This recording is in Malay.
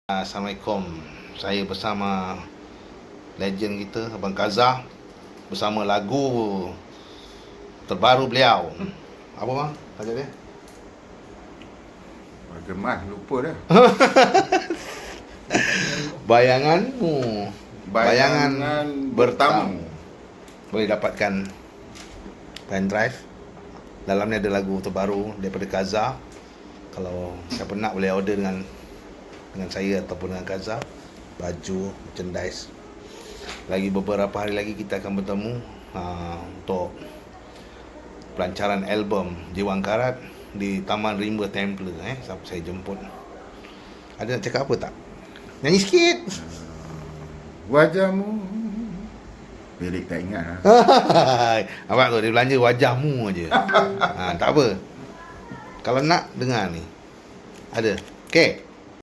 Assalamualaikum. Saya bersama legend kita Abang Kazah bersama lagu terbaru beliau. Apa bang? Tajuk dia? Gemas lupa dah. Bayanganmu. Bayangan bertamu. Boleh dapatkan pen drive. Dalamnya ada lagu terbaru daripada Kazah. Kalau siapa nak boleh order dengan saya ataupun dengan Kazah, baju, merchandise. Lagi beberapa hari lagi kita akan bertemu untuk pelancaran album Jiwa Angkarat di Taman Rimba Temple. Saya jemput. Ada nak cakap apa tak? Nyanyi sikit. Wajahmu. Lirik tak ingat. Abang tu dia belanja wajahmu aje. Tak apa. Kalau nak dengar ni. Ada. Okey.